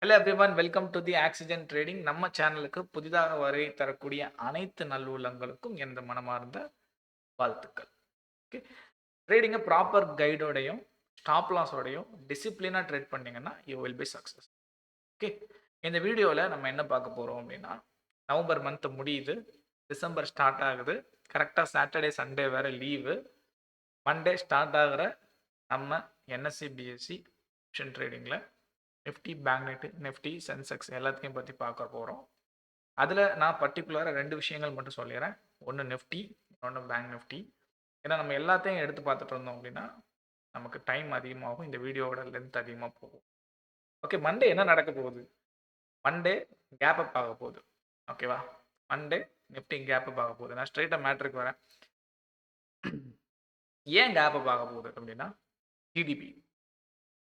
Hello everyone, welcome to the oxygen trading. நம்ம சேனலுக்கு புதிதாக வருகை தரக்கூடிய அனைத்து நல்லுள்ளங்களுக்கும் எனது மனமார்ந்த வாழ்த்துக்கள். ஓகே, ட்ரேடிங்கை ப்ராப்பர் கைடோடையும் ஸ்டாப் லாஸோடையும் டிசிப்ளினாக ட்ரேட் பண்ணீங்கன்னா you will be success. Okay, இந்த வீடியோவில் நம்ம என்ன பார்க்க போகிறோம் அப்படின்னா, நவம்பர் மந்த் முடியுது, டிசம்பர் ஸ்டார்ட் ஆகுது. கரெக்டாக சாட்டர்டே சண்டே வேறு லீவு. மண்டே ஸ்டார்ட் ஆகிற நம்ம என்எஸ்சி பிஎஸ்சி ஆப்ஷன் ட்ரேடிங்கில் நிஃப்டி, பேங்க் நிஃப்டி, சென்செக்ஸ் எல்லாத்தையும் பற்றி பார்க்க போகிறோம். அதில் நான் பர்டிகுலராக 2 விஷயங்கள் மட்டும் சொல்லிடுறேன். ஒன்று நிஃப்டி, இன்னொன்று பேங்க் நிஃப்டி. ஏன்னா நம்ம எல்லாத்தையும் எடுத்து பார்த்துட்டு இருந்தோம் அப்படின்னா நமக்கு டைம் அதிகமாகும், இந்த வீடியோவோட லென்த் அதிகமாக போகும். ஓகே, மண்டே என்ன நடக்க போகுது? மண்டே கேப் அப் ஆக போகுது. ஓகேவா? மண்டே நிஃப்டி கேப் அப் ஆக போகுது. நான் ஸ்ட்ரெயிட்டாக மேட்ருக்கு வரேன். ஏன் கேப் அப் ஆக போகுது அப்படின்னா, ஜிடிபி.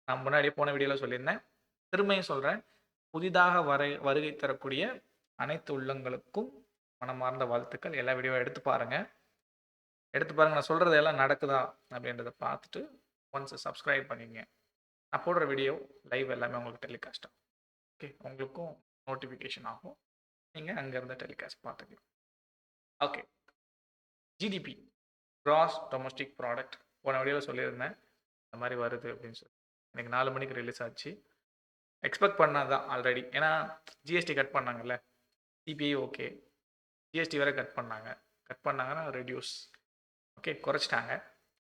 நான் முன்னாடியே போன வீடியோவில் சொல்லியிருந்தேன், திரும்பியும் சொல்கிறேன். புதிதாக வருகை தரக்கூடிய அனைத்து உள்ளங்களுக்கும் மனமார்ந்த வாழ்த்துக்கள். எல்லா வீடியோவும் எடுத்து பாருங்கள். நான் சொல்கிறது எல்லாம் நடக்குதா அப்படின்றத பார்த்துட்டு ஒன்ஸ் சப்ஸ்கிரைப் பண்ணிங்க. நான் போடுற வீடியோ லைவ் எல்லாமே உங்களுக்கு டெலிகாஸ்ட் ஆகும். ஓகே, உங்களுக்கும் நோட்டிஃபிகேஷன் ஆகும். நீங்கள் அங்கேருந்து டெலிகாஸ்ட் பார்த்துக்கலாம். Okay, GDP, gross domestic product, போன வீடியோவில் சொல்லியிருந்தேன் இந்த மாதிரி வருது அப்படின்னு சொல்லி. எனக்கு 4 மணிக்கு ரிலீஸ் ஆச்சு. எக்ஸ்பெக்ட் பண்ணால் தான் ஆல்ரெடி. ஏன்னா ஜிஎஸ்டி கட் பண்ணாங்கல்ல, சிபிஐ ஓகே, ஜிஎஸ்டி வேறு கட் பண்ணாங்கன்னா ரெடியூஸ். ஓகே, குறைச்சிட்டாங்க.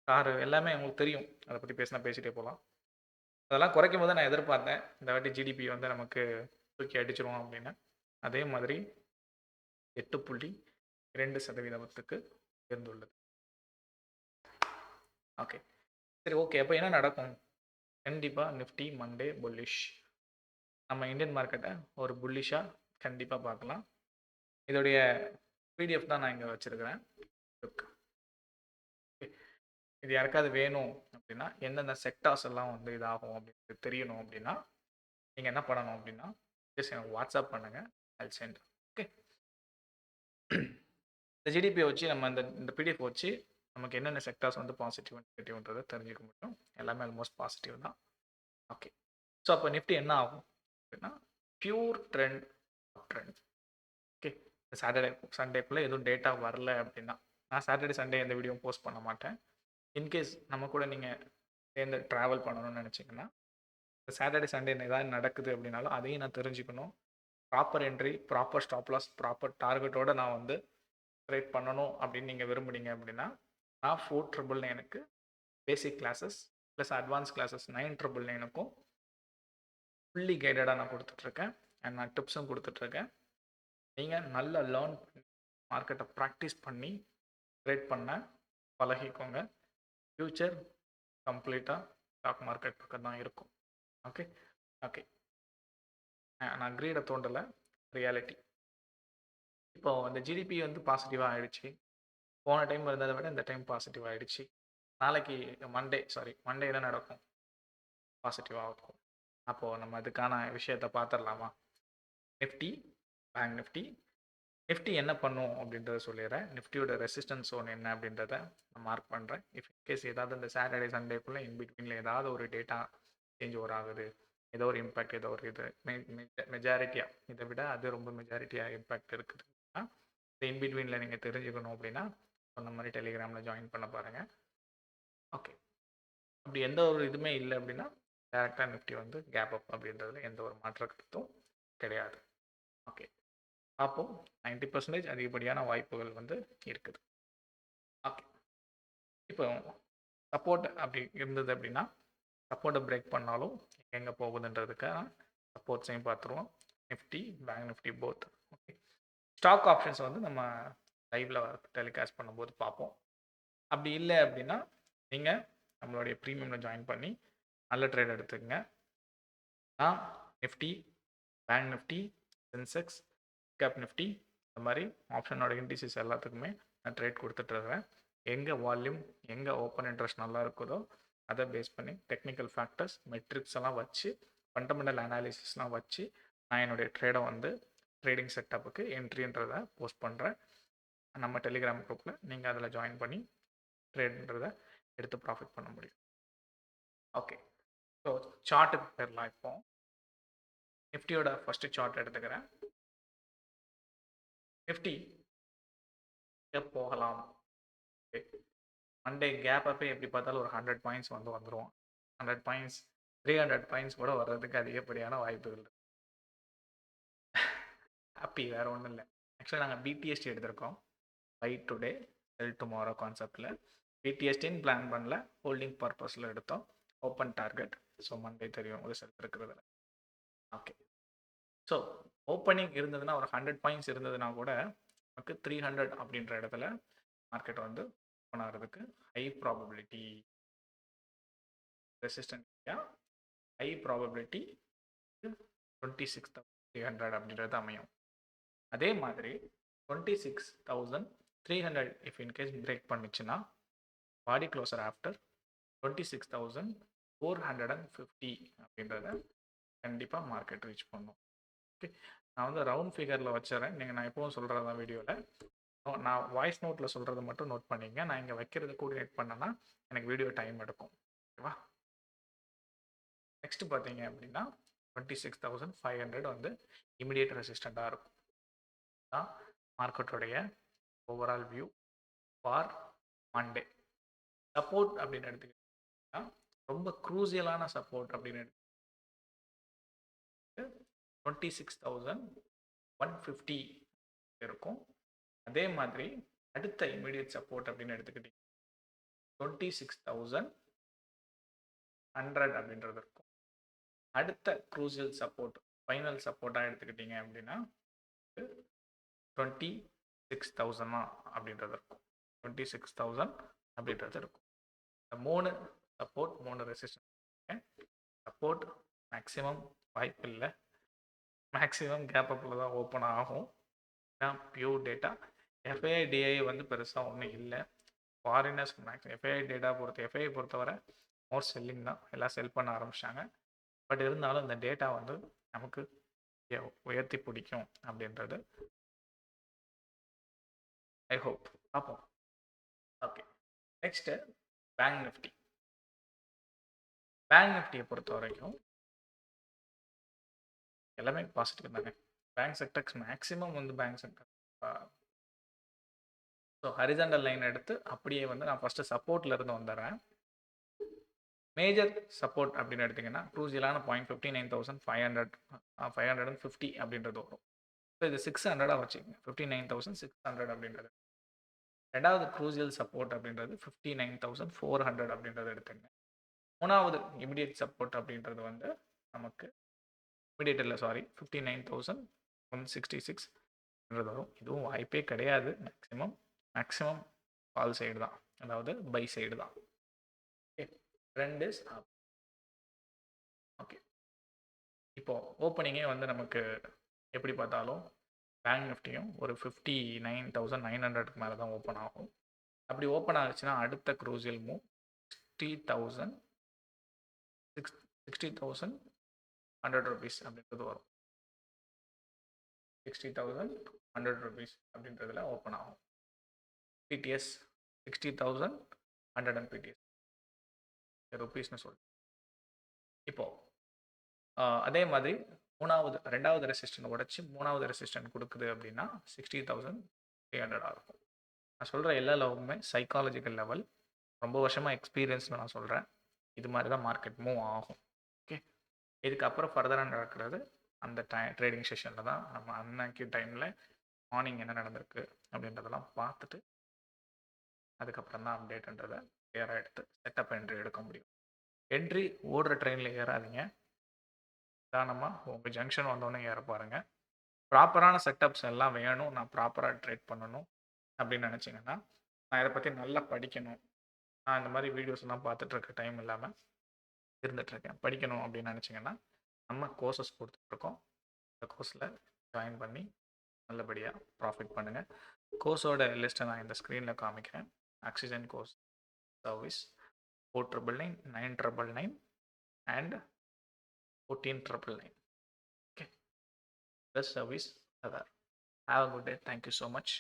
காரு எல்லாமே உங்களுக்கு தெரியும், அதை பற்றி பேசிகிட்டே போகலாம். அதெல்லாம் குறைக்கும் போது நான் எதிர்பார்த்தேன் இந்த வாட்டி ஜிடிபி வந்து நமக்கு தூக்கி அடிச்சிருவோம் அப்படின்னு. அதே மாதிரி 8.2% உயர்ந்துள்ளது. ஓகே, சரி, ஓகே. அப்போ என்ன நடக்கும்? கண்டிப்பாக நிஃப்டி மண்டே புல்லிஷ். நம்ம இந்தியன் மார்க்கெட்டை ஒரு புல்லிஷாக கண்டிப்பாக பார்க்கலாம். இதோடைய பிடிஎஃப் தான் நான் இங்கே வச்சுருக்கிறேன். இது யாருக்காவது வேணும் அப்படின்னா, எந்தெந்த செக்டார்ஸ் எல்லாம் வந்து இதாகும் அப்படின்னு தெரியணும் அப்படின்னா, நீங்கள் என்ன பண்ணணும் அப்படின்னா, ஜஸ்ட் எனக்கு வாட்ஸ்அப் பண்ணுங்கள், ஐல் சென்ட். ஓகே, இந்த ஜிடிபியை வச்சு நம்ம இந்த பிடிஎஃப் வச்சு நமக்கு என்னென்ன செக்டார்ஸ் வந்து பாசிட்டிவ் நெகட்டிவ்ன்றதை தெரிஞ்சுக்க முடியும். எல்லாமே ஆல்மோஸ்ட் பாசிட்டிவ் தான். ஓகே, ஸோ அப்போ நிஃப்டி என்ன ஆகும் அப்படின்னா, பியூர் ட்ரெண்ட். ஓகே, சாட்டர்டே சண்டேக்குள்ளே எதுவும் டேட்டா வரல அப்படின்னா, நான் சாட்டர்டே சண்டே எந்த வீடியோவும் போஸ்ட் பண்ண மாட்டேன். இன்கேஸ் நம்ம கூட நீங்கள் சேர்ந்து ட்ராவல் பண்ணணும்னு நினச்சிங்கன்னா, சாட்டர்டே சண்டே ஏதாவது நடக்குது அப்படின்னாலும் அதையும் நான் தெரிஞ்சுக்கணும். Proper entry, proper stop loss, proper டார்கெட்டோடு நான் வந்து ட்ரேட் பண்ணணும் அப்படின்னு நீங்கள் விரும்புனீங்க அப்படின்னா, நான் 4,999க்கு basic classes plus advance classes 9,999க்கும் ஃபுல்லி கைடடாக நான் கொடுத்துட்ருக்கேன். அண்ட் நான் டிப்ஸும் கொடுத்துட்ருக்கேன். நீங்கள் நல்லா லேர்ன் பண்ணி மார்க்கெட்டை ப்ராக்டிஸ் பண்ணி ட்ரேட் பண்ண பழகிக்கோங்க. ஃப்யூச்சர் கம்ப்ளீட்டாக ஸ்டாக் மார்க்கெட் பக்கம் தான் இருக்கும். ஓகே, ஓகே, நான் கிரீடை தோண்டலை, ரியாலிட்டி. இப்போ இந்த ஜிடிபி வந்து பாசிட்டிவாக ஆகிடுச்சு. போன டைம் இருந்ததை விட இந்த டைம் பாசிட்டிவ் ஆகிடுச்சு. நாளைக்கு மண்டே என்ன நடக்கும்? பாசிட்டிவாக இருக்கும். அப்போது நம்ம அதுக்கான விஷயத்தை பார்த்துடலாமா? நிஃப்டி, பேங்க் நிஃப்டி என்ன பண்ணும் அப்படின்றத சொல்லிடுறேன். நிஃப்டியோட ரெசிஸ்டன்ஸ் ஜோன் என்ன அப்படின்றத நான் மார்க் பண்ணுறேன். இஃப் இன்கேஸ் ஏதாவது இந்த சாட்டர்டே சண்டேக்குள்ளே இன்பிட்வீனில் ஏதாவது ஒரு டேட்டா சேஞ்ச் ஓவர் ஆகுது, ஏதோ ஒரு இம்பேக்ட், ஏதோ ஒரு இது மெஜாரிட்டியாக, இதை விட அது ரொம்ப மெஜாரிட்டியாக இம்பேக்ட் இருக்குது. இந்த இன்பிட்வீனில் நீங்கள் தெரிஞ்சுக்கணும் அப்படின்னா சொன்ன மாதிரி டெலிகிராமில் ஜாயின் பண்ண பாருங்கள். ஓகே, அப்படி எந்த ஒரு இதுவுமே இல்லை அப்படின்னா டேரெக்டாக நிஃப்டி வந்து கேப் அப் அப்படின்றதுல எந்த ஒரு மாற்ற கருத்தும் கிடையாது. ஓகே, அப்போ 90% அதிகப்படியான வாய்ப்புகள் வந்து இருக்குது. ஓகே, இப்போ சப்போர்ட் அப்படி இருந்தது அப்படின்னா, சப்போர்ட்டை பிரேக் பண்ணாலும் எங்கே போகுதுன்றதுக்காக சப்போர்ட்ஸையும் பார்த்துருவோம். Nifty, bank Nifty both. Okay, stock options வந்து நம்ம லைவில் டெலிகாஸ்ட் பண்ணும்போது பார்ப்போம். அப்படி இல்லை அப்படின்னா நீங்கள் நம்மளுடைய ப்ரீமியமில் ஜாயின் பண்ணி நல்ல ட்ரேட் எடுத்துக்கங்க. நான் Nifty, bank Nifty, Sensex, cap Nifty, இந்த மாதிரி ஆப்ஷனோட இண்டிசஸ் எல்லாத்துக்குமே நான் ட்ரேட் கொடுத்துட்ருக்கிறேன். எங்கே வால்யூம், எங்கே ஓப்பன் இன்ட்ரெஸ்ட் நல்லா இருக்குதோ அதை பேஸ் பண்ணி டெக்னிக்கல் ஃபேக்டர்ஸ், மெட்ரிக்ஸ் எல்லாம் வச்சு, ஃபண்டமெண்டல் அனாலிசிஸ்லாம் வச்சு நான் என்னுடைய ட்ரேடை வந்து ட்ரேடிங் செட்டப்புக்கு என்ட்ரின்றதை போஸ்ட் பண்ணுறேன். நம்ம டெலிகிராம் குரூப்பில் நீங்கள் அதில் ஜாயின் பண்ணி ட்ரேட்ன்றதை எடுத்து ப்ராஃபிட் பண்ண முடியும். ஓகே, ஸோ சார்ட்டுக்கு போயிடலாம். இப்போ நிஃப்டியோட ஃபர்ஸ்ட் சார்ட் எடுத்துக்கிறேன். நிஃப்டி போகலாம். மண்டே கேப் அப்போ எப்படி பார்த்தாலும் ஒரு 100 பாயிண்ட்ஸ் வந்துடும். 100 பாயிண்ட்ஸ் 300 பாயிண்ட்ஸ் கூட வர்றதுக்கு அதிகப்படியான வாய்ப்புகள். ஹாப்பி, வேற ஒன்றும் இல்லை. ஆக்சுவலாக நாங்கள் பிடிஎஸ்டி எடுத்திருக்கோம். பை டுடே செல் டுமாரோ கான்செப்டில். பிடிஎஸ்டின்னு பிளான் பண்ணல, ஹோல்டிங் பர்பஸில் எடுத்தோம். Open target. ஸோ மண்டே தெரியும் ரிசல்ட் இருக்கிறதுல. ஓகே, ஸோ ஓப்பனிங் இருந்ததுன்னா ஒரு 100 பாயிண்ட்ஸ் இருந்ததுன்னா கூட நமக்கு 300 அப்படின்ற இடத்துல மார்க்கெட் ஓப்பன் ஆகிறதுக்கு high probability. Resistant high probability 26,300 அப்படின்றது அமையும். அதே மாதிரி 26,300 இஃப் இன்கேஸ் பிரேக் பண்ணிச்சுன்னா பாடி க்ளோசர் ஆஃப்டர் 26,450 அப்படின்றத கண்டிப்பாக மார்க்கெட் ரீச் பண்ணும். ஓகே, நான் ரவுண்ட் ஃபிகரில் வச்சுறேன். நான் எப்பவும் சொல்கிறது தான் வீடியோவில். நான் வாய்ஸ் நோட்டில் சொல்கிறது மட்டும் நோட் பண்ணிங்க. நான் இங்கே வைக்கிறது கோஆர்டினேட் பண்ணேன்னா எனக்கு வீடியோ டைம் எடுக்கும். ஓகேவா? நெக்ஸ்ட் பார்த்தீங்க அப்படின்னா 26,500 இமிடியேட் ரெசிஸ்டண்ட்டாக இருக்கும். தான் மார்க்கெட்டோடைய overall view for Monday. Support அப்படின்னு எடுத்துக்கிட்டீங்கன்னா ரொம்ப க்ரூசியலான சப்போர்ட் அப்படின்னு எடுத்து 26,150 இருக்கும். அதே மாதிரி அடுத்த இமிடியேட் சப்போர்ட் அப்படின்னு எடுத்துக்கிட்டீங்க 26,100 அப்படின்றது இருக்கும். அடுத்த க்ரூசியல் சப்போர்ட் ஃபைனல் சப்போர்ட்டாக எடுத்துக்கிட்டீங்க அப்படின்னா 26,000 அப்படின்றது இருக்கும். 26,000 அப்படின்றது இருக்கும். இந்த 3 சப்போர்ட் 3 ரெசிஸ்டன்ஸ். சப்போர்ட் மேக்ஸிமம் வாய்ப்பு இல்லை, மேக்ஸிமம் கேப் அப்பில் தான் ஓப்பன் ஆகும். Pure data. எஃப்ஐஐ டிஐ பெருசாக ஒன்றும் இல்லை. ஃபாரினர்ஸ் மேக்ஸிமம் எஃப்ஐஐ பொறுத்தவரை மோர் செல்லிங் தான், எல்லாம் செல் பண்ண ஆரம்பிச்சிட்டாங்க. பட் இருந்தாலும் இந்த டேட்டா நமக்கு உயர்த்தி பிடிக்கும் அப்படின்றது ஐ ஹோப். பார்ப்போம். Okay, next bank Nifty. Bank நிஃப்டியை பொறுத்த வரைக்கும் எல்லாமே பாசிட்டிவ் தானே. Bank sectors maximum bank sector. So horizontal line எடுத்து அப்படியே நான் ஃபஸ்ட்டு சப்போர்ட்டில் இருந்து வந்துடுறேன். மேஜர் சப்போர்ட் அப்படின்னு எடுத்திங்கன்னா க்ரூசியலான பாயிண்ட் 59,550 அப்படின்றது வரும். ஸோ இது 600 வச்சுக்கோங்க. 59,600 அப்படின்றது. ரெண்டாவது க்ரூசியல் சப்போர்ட் அப்படின்றது 59,400 அப்படின்றத எடுத்துங்க. மூணாவது இமிடியேட் சப்போர்ட் அப்படின்றது நமக்கு இமிடியேட் இல்லை, சாரி, 59,166 வரும். இதுவும் வாய்ப்பே கிடையாது. மேக்ஸிமம் கால் சைடு தான், அதாவது பை சைடு தான். Okay, trend is up. Okay, இப்போ ஓப்பனிங்கே நமக்கு எப்படி பார்த்தாலும் பேங்க் நிஃப்டியும் ஒரு 59,900க்கு மேலே தான் ஓப்பன் ஆகும். அப்படி ஓப்பன் ஆச்சுன்னா அடுத்த க்ரூசியல் மூவ் 60,100 rupees அப்படின்றது வரும். 60,100 rupees அப்படின்றதுல ஓப்பன் ஆகும். பிடிஎஸ் 60,100 பிடிஎஸ் ருபீஸ்னு சொல்லிட்டு. இப்போ அதே மாதிரி ரெண்டாவது ரெசிஸ்டன்ட் உடச்சி மூணாவது ரெசிஸ்டன்ட் கொடுக்குது அப்படின்னா 60,300 இருக்கும். நான் சொல்கிற எல்லா லெவலுமே சைக்காலஜிக்கல் லெவல். ரொம்ப வருஷமாக எக்ஸ்பீரியன்ஸ்னு நான் சொல்கிறேன். இது மாதிரி தான் மார்க்கெட் மூவ் ஆகும். ஓகே, இதுக்கப்புறம் ஃபர்தராக நடக்கிறது அந்த ட்ரேடிங் செஷனில் தான் நம்ம அன்னைக்கு டைமில் மார்னிங் என்ன நடந்திருக்கு அப்படின்றதெல்லாம் பார்த்துட்டு அதுக்கப்புறம் தான் அப்டேட்ன்றதை கிளியராக எடுத்து செட்டப் என்ட்ரி எடுக்க முடியும். என்ட்ரி ஓடுற ட்ரெயினில் ஏறாதீங்க. நிதானமாக உங்கள் ஜங்ஷன் வந்தோடனே ஏற பாருங்கள். ப்ராப்பரான செட்டப்ஸ் எல்லாம் வேணும், நான் ப்ராப்பராக ட்ரேட் பண்ணணும் அப்படின்னு நினச்சிங்கன்னா, நான் இதை பற்றி நல்லா படிக்கணும், நான் இந்த மாதிரி வீடியோஸ் எல்லாம் பார்த்துட்ருக்க டைம் இல்லாமல் இருந்துகிட்ருக்கேன், படிக்கணும் அப்படின்னு நினச்சிங்கன்னா நம்ம கோர்சஸ் கொடுத்துட்ருக்கோம். இந்த கோர்ஸில் ஜாயின் பண்ணி நல்லபடியாக ப்ராஃபிட் பண்ணுங்கள். கோர்ஸோட லிஸ்ட்டை நான் இந்த ஸ்க்ரீனில் காமிக்கிறேன். Oxygen course service 499, 999 and 1499. Okay, best service ever. Have a good day. Thank you so much.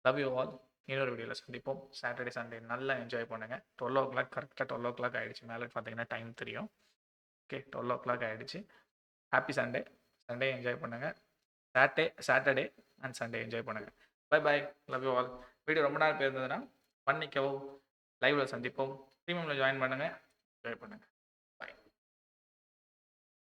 Love you all. இன்னொரு வீடியோவில் சந்திப்போம். சாட்டர்டே சண்டே நல்லா என்ஜாய் பண்ணுங்கள். 12 o'clock கரெக்டாக 12 o'clock ஆகிடுச்சு. மேலே பார்த்தீங்கன்னா டைம் தெரியும். ஓகே, 12 o'clock ஆகிடுச்சு. Happy Sunday. சண்டே என்ஜாய் பண்ணுங்கள். சாட்டர்டே அண்ட் சண்டே என்ஜாய் பண்ணுங்கள். Bye bye. Love you all. Video ரொம்ப நாள் போயிருந்ததுன்னா பண்ணிக்கவும், லைவில் சந்திப்போம். ப்ரீமியமில் ஜாயின் பண்ணுங்கள், என்ஜாய் பண்ணுங்கள்.